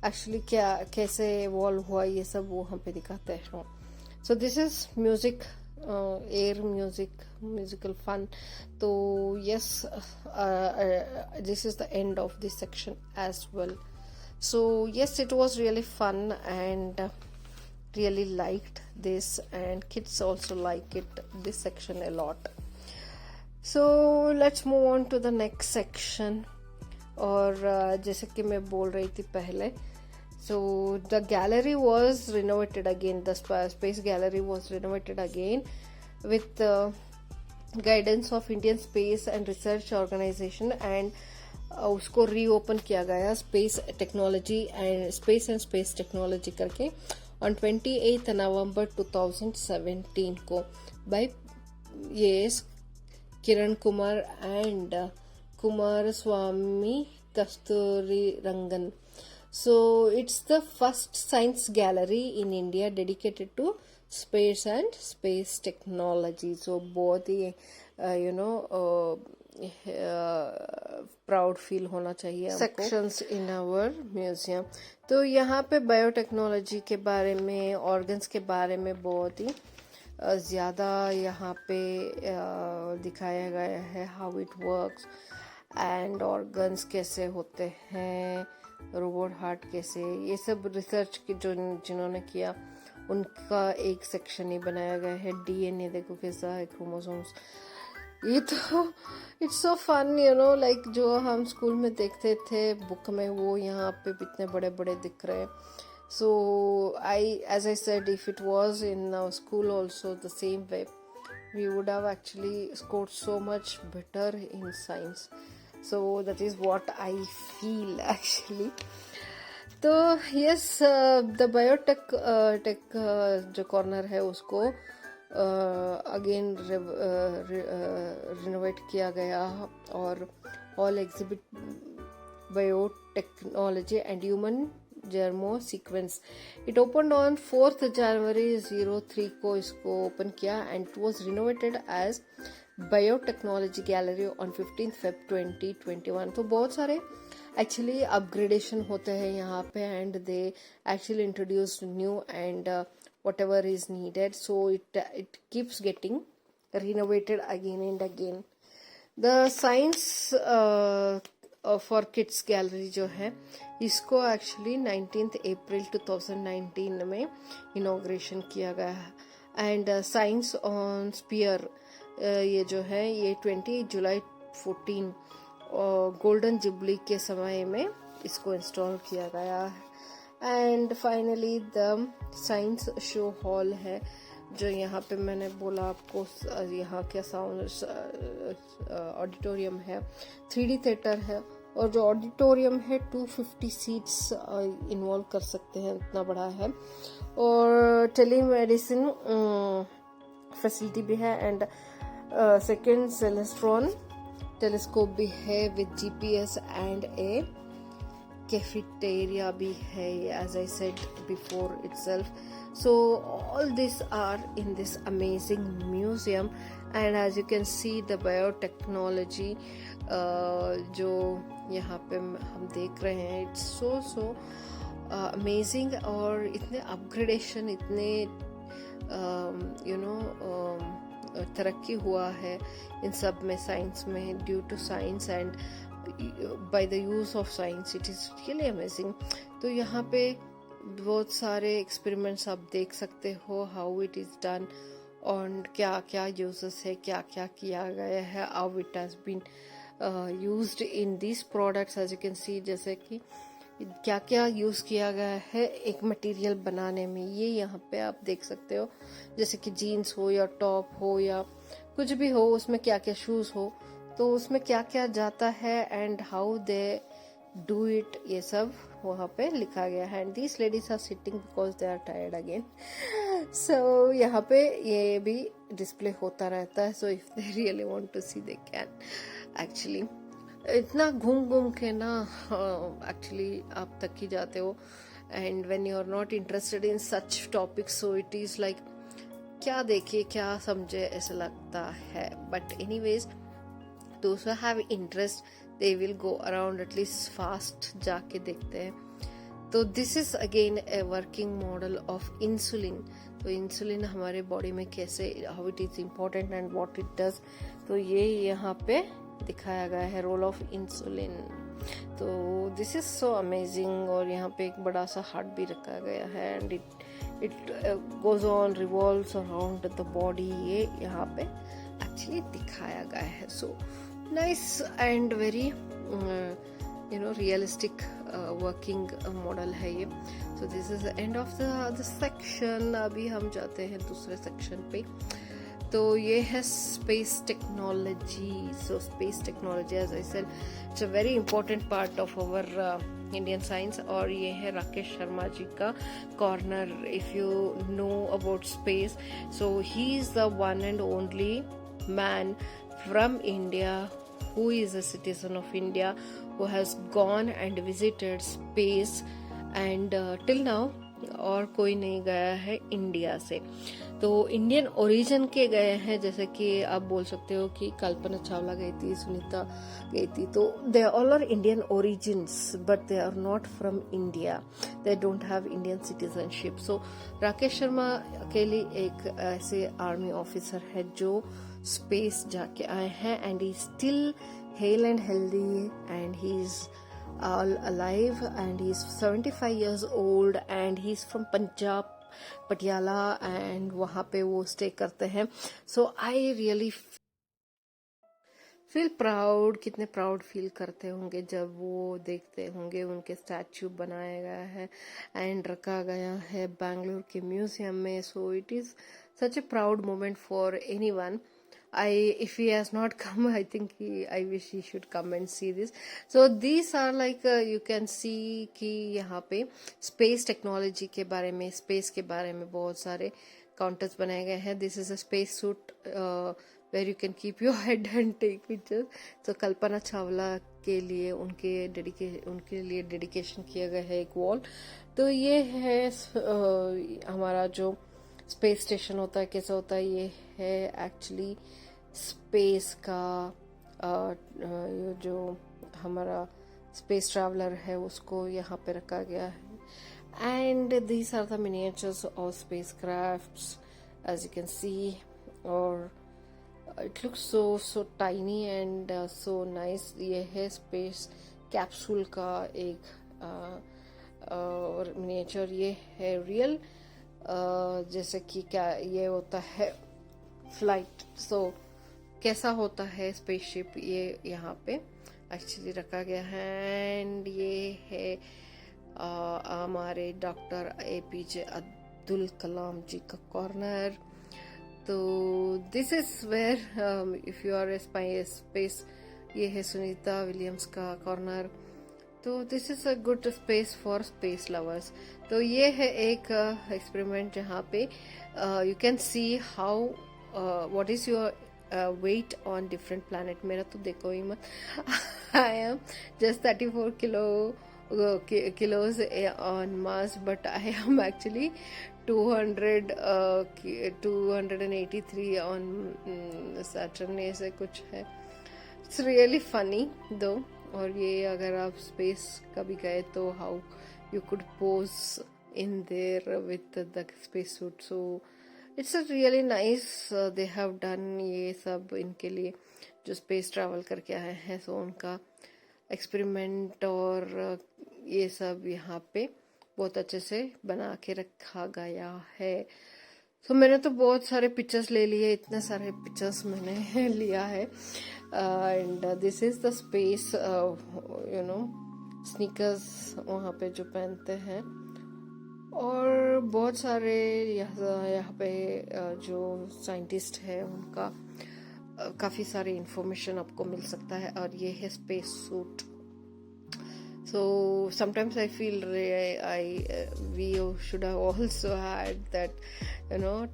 actually क्या कैसे इवॉल्व हुआ ये सब वो हम पे दिखाते हैं. So this is music, air music, musical fun. तो yes, this is the end of this section as well. So yes, it was really fun and really liked this, and kids also like it, this section a lot. So let's move on to the next section. और जैसे कि मैं बोल रही थी पहले, so the gallery was renovated again, the space gallery was renovated again with guidance of Indian Space and Research Organization, and उसको reopen किया गया space technology and space technology करके ऑन 28 नवंबर 2017 को by yes Kiran Kumar and Kumar Swamy Kasturi Rangan. So it's the first science gallery in India dedicated to space and space technology. So बहुत ही proud feel होना चाहिए हमको. Sections in our museum. तो यहाँ पे biotechnology के बारे में, ऑर्गन्स के बारे में बहुत ही ज़्यादा यहाँ पे दिखाया गया है. How it works and organs कैसे होते हैं, रोबोट हार्ट कैसे, ये सब रिसर्च की जो जिन्होंने किया उनका एक सेक्शन ही बनाया गया है. डीएनए देखो कैसा है, क्रोमोसोम्स. ये तो इट्स सो फन लाइक जो हम स्कूल में देखते थे बुक में, वो यहाँ पे इतने बड़े बड़े दिख रहे हैं. सो as I said, if it was in our school also the same way, we would have actually scored so much better in science. So that is what I feel actually. तो यस, द बायोटेक जो corner है उसको again renovate किया गया, और all exhibit biotechnology and human genome sequence. It open on 4th January 2003 को इसको open किया, and it was renovated as biotechnology gallery on 15th February 2021. तो बहुत सारे एक्चुअली अपग्रेडेशन होते हैं यहाँ पे, and they actually introduce new and whatever is needed, so it keeps getting renovated again and again. The science for kids gallery जो है इसको एक्चुअली 19th April 2019 में इनॉग्रेशन किया गया है, एंड साइंस ऑन स्पीयर ये जो है ये 20 जुलाई 14 गोल्डन जुबली के समय में इसको इंस्टॉल किया गया है. And finally the science show hall है जो यहाँ पे मैंने बोला आपको, यहाँ क्या साउंड ऑडिटोरियम है, 3D थिएटर है, और जो ऑडिटोरियम है 250 सीट्स इन्वॉल्व कर सकते हैं, इतना बड़ा है. और टेलीमेडिसिन फैसिलिटी भी है, एंड सेकेंड सेलेस्ट्रॉन टेलीस्कोप भी है with GPS and A cafeteria bhi hai, as I said before itself. So all these are in this amazing museum, and as you can see the biotechnology जो यहाँ पे हम देख रहे हैं, it's so amazing. और इतने upgradation, इतने तरक्की हुआ है इन सब में, साइंस में, due to science and by the use of science. It is really amazing. तो यहाँ पे बहुत सारे एक्सपेरिमेंट्स आप देख सकते हो, हाउ इट इज़ डन, और क्या क्या यूजेस है, क्या क्या किया गया है, how it has been used in this products. As you can see, जैसे कि क्या क्या यूज़ किया गया है एक मटेरियल बनाने में, ये यहाँ पे आप देख सकते हो. जैसे कि जीन्स हो या टॉप हो या कुछ भी हो, उसमें क्या क्या शूज़ हो, तो उसमें क्या क्या जाता है and how they do it, ये सब वहाँ पे लिखा गया है. And these ladies are sitting because they are tired again. So यहाँ पे ये भी डिस्प्ले होता रहता है. So if they really want to see they can actually. इतना घूम घूम के ना एक्चुअली आप थक ही जाते हो, and when you are not interested in such topics, so it is like क्या देखे क्या समझे ऐसा लगता है, but anyways those who have interest they will go around at least fast जाके देखते हैं. तो this is again a working model of insulin. तो इंसुलिन हमारे बॉडी में कैसे, how it is important and what it does. तो ये यहाँ पे दिखाया गया है रोल ऑफ इंसुलिन. तो दिस इज सो अमेजिंग. और यहाँ पे एक बड़ा सा हार्ट भी रखा गया है and it goes on revolves around the body. ये यहाँ पे एक्चुअली दिखाया गया है. So nice and very realistic working model है ये. सो this is the end of the section. अभी हम जाते हैं दूसरे सेक्शन पे. तो ये है space technology. So space technology as I said it's a very important part of our Indian science. और ये है राकेश शर्मा जी का corner. If you know about space, so he is the one and only man from India who is a citizen of India who has gone and visited space and till now और कोई नहीं गया है India से. तो Indian origin के गए हैं, जैसे कि आप बोल सकते हो कि कल्पना चावला गई थी, सुनीता गई थी. तो they all are Indian origins but they are not from India. They don't have Indian citizenship. So Rakesh Sharma अकेले एक ऐसे आर्मी ऑफिसर है जो स्पेस जाके आए हैं and he still hello and healthy and he is all alive and he's 75 years old and he's from Punjab, Patiala, and वहाँ पे वो stay करते हैं. So I really feel proud. कितने प्राउड फील करते होंगे जब वो देखते होंगे उनके स्टैचू बनाया गया है एंड रखा गया है बैंगलोर के म्यूजियम में. सो it is such A proud moment for anyone. If he has not come, I think I wish he should come and see this. So these are like you can see कि यहाँ पे space technology के बारे में, space के बारे में बहुत सारे counters बनाए गए हैं. This is a space suit where you can keep your head and take pictures. So Kalpana Chawla के लिए उनके लिए डेडिकेशन किया गया है एक वॉल. तो ये है हमारा जो स्पेस स्टेशन होता है कैसा होता है. ये है एक्चुअली स्पेस का जो हमारा स्पेस ट्रैवलर है उसको यहाँ पे रखा गया है. And these are the miniatures of space crafts as you can see. और it looks so tiny and so nice. ये है स्पेस कैप्सूल का एक मिनिएचर. ये है रियल जैसे कि क्या ये होता है फ्लाइट. सो कैसा होता है स्पेसशिप, ये यहाँ पे एक्चुअली रखा गया है. एंड ये है हमारे डॉक्टर APJ अब्दुल कलाम जी का कॉर्नर. तो this is where if you are space. ये है सुनीता विलियम्स का कॉर्नर. तो this is a good space for space lovers. तो ये है एक एक्सपेरिमेंट जहाँ पे you can see how what is your weight on different planet. मेरा तो देखो ही मत. I am just 34 kilos on Mars, but I am actually 283 on Saturn. ऐसे कुछ है. It's really funny though. और ये अगर आप स्पेस कभी गए तो how you could pose in their with the space suit. So it's a really nice. They have done ये सब इनके लिए जो स्पेस ट्रैवल करके आए हैं. सो उनका एक्सपेरिमेंट और ये सब यहाँ पे बहुत अच्छे से बना के रखा गया है. सो मैंने तो बहुत सारे पिक्चर्स ले लिए. इतने सारे पिक्चर्स मैंने लिया है. And this is the space sneakers वहाँ पे जो पहनते हैं. और बहुत सारे यहाँ पे जो साइंटिस्ट है उनका काफ़ी सारी इंफॉर्मेशन आपको मिल सकता है. और ये है space suit. So sometimes I feel we should have also had that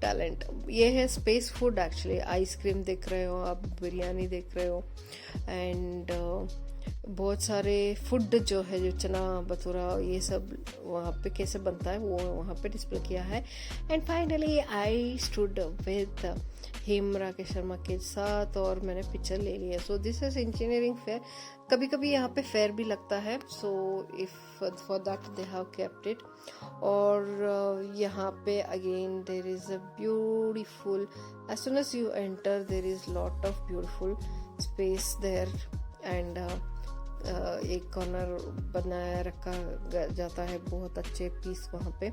talent. ये है space food actually. आइसक्रीम देख रहे हो आप, बिरयानी देख रहे हो. एंड बहुत सारे फूड जो है, जो चना भटूरा ये सब वहाँ पे कैसे बनता है वो वहाँ पे डिस्प्ले किया है। And finally I stood with him, Rakesh Sharma के साथ, और मैंने पिक्चर ले लिया। So this is engineering fair. कभी कभी यहाँ पे फेयर भी लगता है, so if for that they have kept it. और यहाँ पे again there is a beautiful, as soon as you enter there is lot of beautiful space there. And एक कॉर्नर बनाया रखा जाता है, बहुत अच्छे पीस वहाँ पे।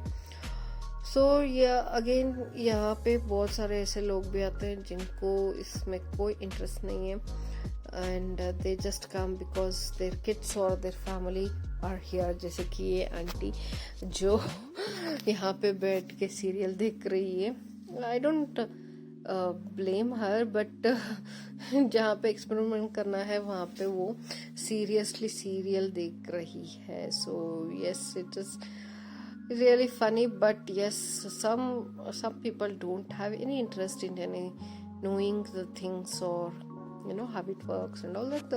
सो ये अगेन यहाँ पे बहुत सारे ऐसे लोग भी आते हैं जिनको इसमें कोई इंटरेस्ट नहीं है, and they just come because their kids और देयर फैमिली आर हियर। जैसे कि ये आंटी जो यहाँ पे बैठ के सीरियल देख रही है, I don't blame her, but जहाँ पे एक्सपेरिमेंट करना है वहाँ पे वो सीरियसली सीरियल देख रही है। So yes, it is really funny, but yes, some people don't have any interest in any knowing the things, or how it works and all that.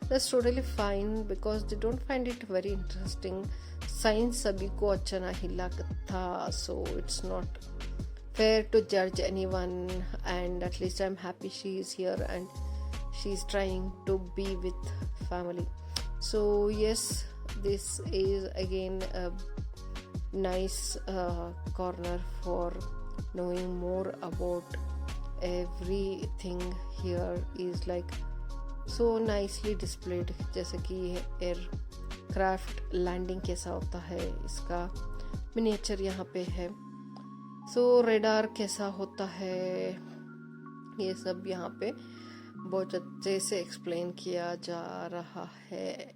That's totally fine, because they don't find it very interesting. Science sabhi ko acha nahi lagta, so it's not fair to judge anyone. And at least I'm happy she is here and she's trying to be with family. So yes, this is again a nice corner for knowing more about everything. Here is like so nicely displayed, जैसे कि aircraft landing कैसा होता है इसका miniature यहाँ पे है। सो radar कैसा होता है, ये सब यहाँ पे बहुत अच्छे से एक्सप्लेन किया जा रहा है।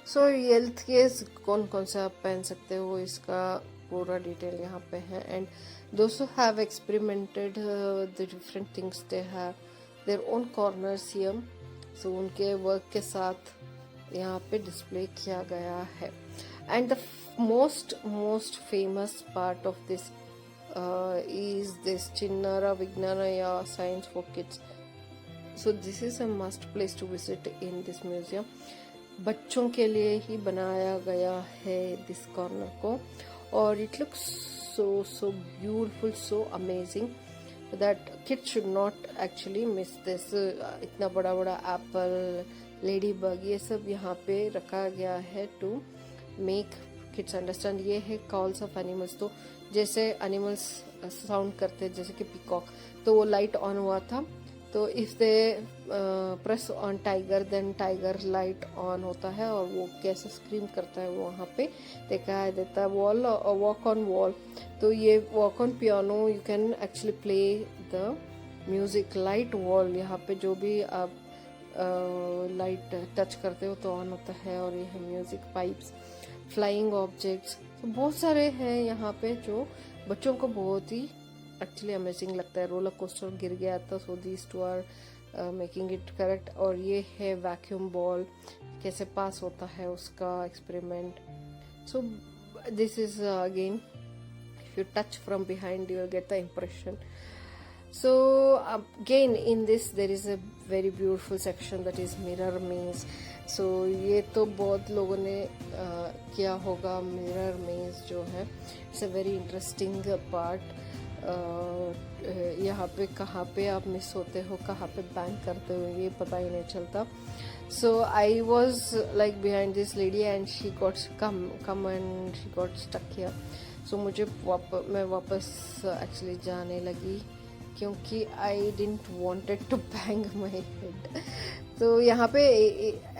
सो हेल्थ केस कौन कौन सा आप पहन सकते हो, इसका पूरा डिटेल यहाँ पे है। And those who have experimented the different things, they have their own corners here. So उनके वर्क के साथ यहाँ पे डिस्प्ले किया गया है। And the most famous part of this is this Chinnara Vignanaya Science for Kids. So this is a must place to visit in this museum. बच्चों के लिए ही बनाया गया है दिस कॉर्नर को, और it looks so beautiful, so amazing that kids should not actually miss this. इतना बड़ा बड़ा एप्पल, लेडी बग, ये सब यहाँ पे रखा गया है टू मेक किड्स अंडरस्टैंड। ये है कॉल्स ऑफ एनिमल्स, तो जैसे एनिमल्स साउंड करते हैं, जैसे कि पीकॉक, तो वो लाइट ऑन हुआ था, तो if they press on tiger then tiger light on होता है, और वो कैसे स्क्रीम करता है वो वहाँ पे देखा देता है। वॉल, वॉक ऑन वॉल, तो ये walk on piano, you can actually play the music. Light wall, यहाँ पे जो भी आप लाइट टच करते हो तो ऑन होता है, और ये है म्यूजिक पाइप्स, फ्लाइंग ऑब्जेक्ट्स, तो बहुत सारे हैं यहाँ पे जो बच्चों को बहुत ही एक्चुअली अमेजिंग लगता है। रोलर कोस्टर गिर गया था, so these two are making it correct. और ये है वैक्यूम बॉल, कैसे पास होता है उसका experiment. So this is again, if you touch from behind you will get the impression. So again in this there is a very beautiful section that is mirror maze. So ये तो बहुत लोगों ने किया होगा. मिरर मेज जो है it's a very interesting part. यहाँ पे कहाँ पे आप मिस होते हो, कहाँ पे बैंक करते हो, ये पता ही नहीं चलता. So I was like behind this lady and she got come and she got stuck here. So मैं वापस एक्चुअली जाने लगी क्योंकि I didn't wanted to bang my head. तो यहाँ पे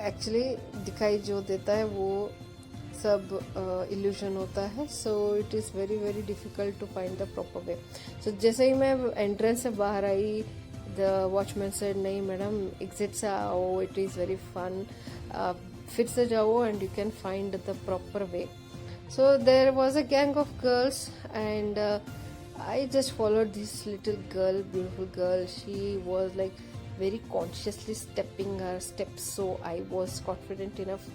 एक्चुअली दिखाई जो देता है वो सब इल्यूजन होता है. So it is very very difficult to find the proper way. So जैसे ही मैं एंट्रेंस से बाहर आई, द वॉचमैन सेड नहीं मैडम एग्जिट से आओ, इट इज़ वेरी फन, फिर से जाओ and you can find the proper way. So there was a gang of girls and I just followed this little girl, beautiful girl. She was like very consciously stepping her steps, so I was confident enough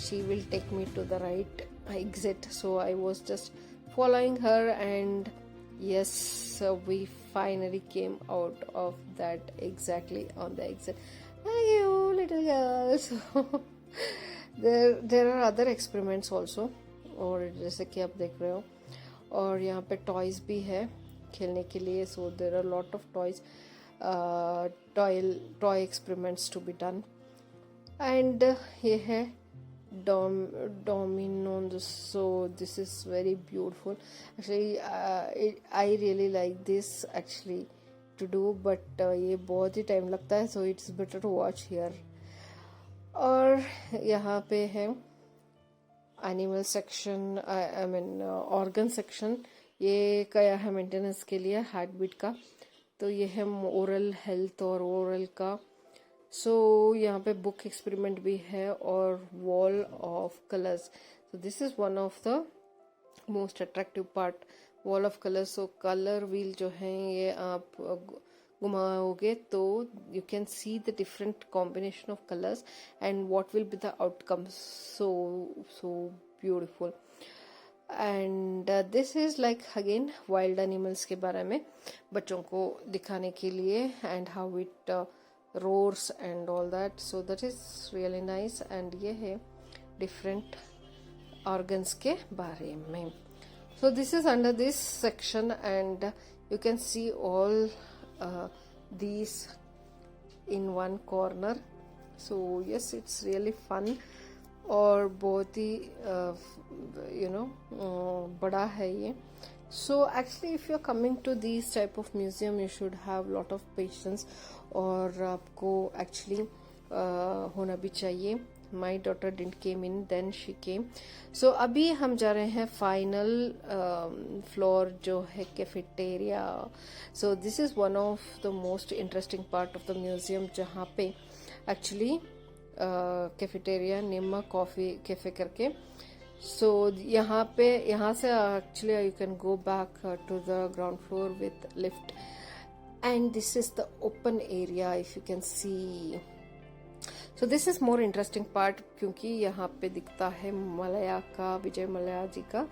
she will take me to the right exit. So I was just following her, and yes, so we finally came out of that exactly on the exit. Hi you little girl. So there are other experiments also, और जैसे कि आप देख रहे हो, और यहाँ पे टॉयज भी है खेलने के लिए. So there are lot of toys, toy experiments to be done. And ये है dominoes. So this is very beautiful actually. I really like this actually to do, but ये बहुत ही टाइम लगता है. So it's better to watch here. और यहाँ पे है animal section, I mean organ section. ये क्या है मेंटेनेंस के लिए हार्ट बीट का. तो ये है ओरल हेल्थ और ओरल का. सो यहाँ पे बुक एक्सपेरिमेंट भी है और wall of colours. So this is one of the most attractive part, wall of colours. So colour wheel जो है ये आप घुमाओगे तो you can see the different combination of colors and what will be the outcome. So beautiful. And this is like again wild animals के बारे में बच्चों को दिखाने के लिए, and how it roars and all that. So that is really nice. And ये है different organs के बारे में. So this is under this section, and you can see all these in one corner. So yes, it's really fun और बहुत ही बड़ा है ये. So actually if you're coming to these type of museum you should have lot of patience, और आपको actually होना भी चाहिए. My daughter didn't came in, then she came. So अभी हम जा रहे हैं final floor जो है cafeteria. So this is one of the most interesting part of the museum, जहाँ पे actually cafeteria Nimma coffee cafe करके. सो यहाँ से actually you can go back to the ground floor with lift, and this is the open area if you can see. So this is more interesting part क्योंकि यहाँ पे दिखता है मलया का, विजय मलया जी का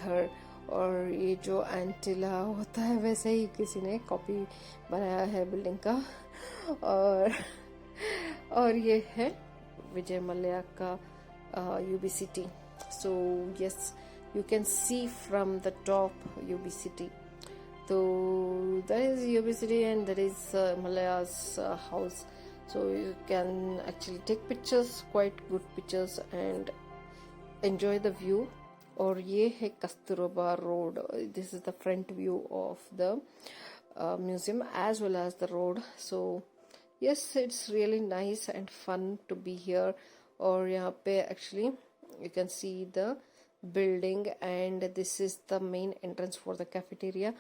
घर. और ये जो एंटिला होता है वैसे ही किसी ने कॉपी बनाया है बिल्डिंग का. और ये है विजय मल्ल्या का UBCT. So yes, you can see from the top UBCT. So that is UBCT and that is Malya's house. So you can actually take pictures, quite good pictures, and enjoy the view. और ये है Kasturba road. This is the front view of the museum as well as the road. So yes, it's really nice and fun to be here. और यहाँ पे actually you can see the building, and this is the main entrance for the cafeteria.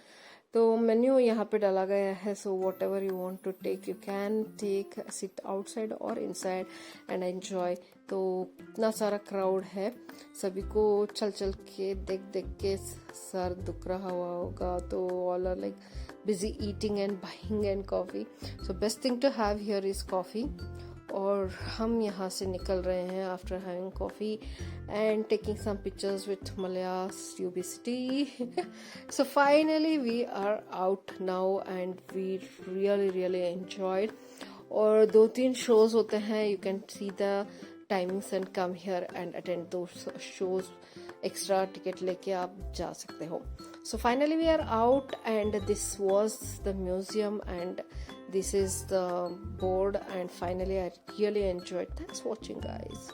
तो menu यहाँ पे डाला गया है. So whatever you want to take you can take, sit outside or inside and enjoy. तो इतना सारा crowd है, सभी को चल चल के देख के सर दुख रहा हुआ होगा. तो all are like busy eating and buying and coffee. So best thing to have here is coffee. और हम यहाँ से निकल रहे हैं after having coffee and taking some pictures with Mallya's UB city. So finally we are out now and we really enjoyed. और 2-3 shows होते हैं, you can see the timings and come here and attend दो shows. Extra ticket लेके आप जा सकते हो. So finally we are out and this was the museum and this is the board and finally I really enjoyed. Thanks for watching guys.